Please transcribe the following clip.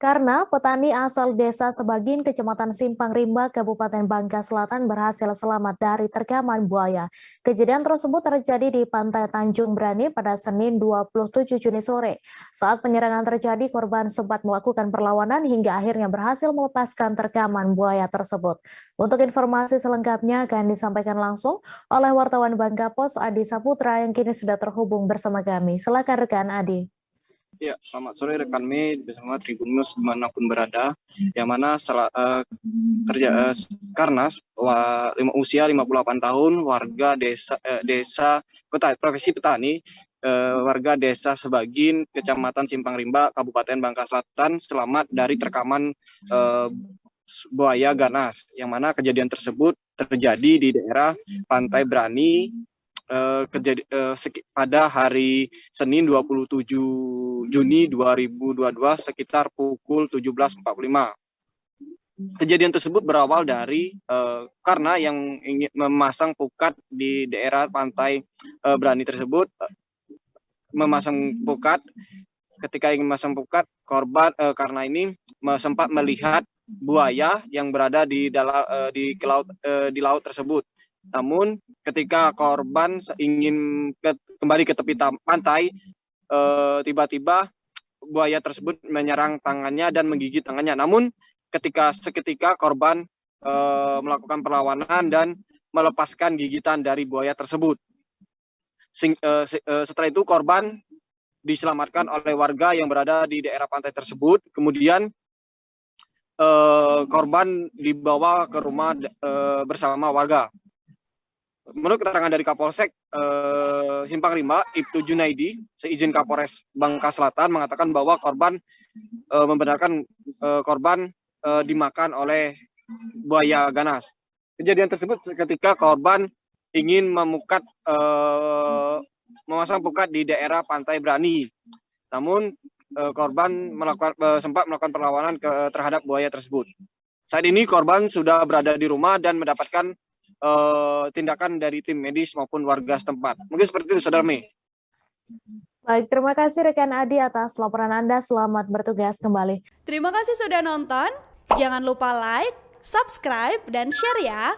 Karena petani asal desa Sebagin, Kecamatan Simpang Rimba, Kabupaten Bangka Selatan berhasil selamat dari terkaman buaya. Kejadian tersebut terjadi di Pantai Tanjung Brani pada Senin 27 Juni sore. Saat penyerangan terjadi, korban sempat melakukan perlawanan hingga akhirnya berhasil melepaskan terkaman buaya tersebut. Untuk informasi selengkapnya akan disampaikan langsung oleh wartawan Bangka Pos Adi Saputra yang kini sudah terhubung bersama kami. Silakan rekan Adi. Ya, selamat sore rekan Me bersama Tribun News dimanapun berada. Yang mana karena usia 58 tahun, warga profesi petani, warga desa Sebagin, Kecamatan Simpang Rimba, Kabupaten Bangka Selatan, selamat dari terkaman buaya ganas. Yang mana kejadian tersebut terjadi di daerah Pantai Brani, pada hari Senin 27 Juni 2022 sekitar pukul 17.45. Kejadian tersebut berawal dari karena yang ingin memasang pukat di daerah Pantai Brani tersebut, memasang pukat. Ketika ingin memasang pukat, korban karena ini sempat melihat buaya yang berada di laut tersebut. Namun ketika korban ingin kembali ke tepi pantai, tiba-tiba buaya tersebut menyerang tangannya dan menggigit tangannya. Namun seketika korban melakukan perlawanan dan melepaskan gigitan dari buaya tersebut. Setelah itu korban diselamatkan oleh warga yang berada di daerah pantai tersebut. Kemudian korban dibawa ke rumah bersama warga. Menurut keterangan dari Kapolsek Simpang Rimba, Ibtu Junaidi, seizin Kapolres Bangka Selatan mengatakan bahwa korban membenarkan korban dimakan oleh buaya ganas. Kejadian tersebut ketika korban ingin memasang pukat di daerah Pantai Brani. Namun korban sempat melakukan perlawanan terhadap buaya tersebut. Saat ini korban sudah berada di rumah dan mendapatkan tindakan dari tim medis maupun warga setempat. Mungkin seperti itu, Saudara Mei. Baik, terima kasih rekan Adi atas laporan Anda. Selamat bertugas kembali. Terima kasih sudah nonton. Jangan lupa like, subscribe, dan share ya.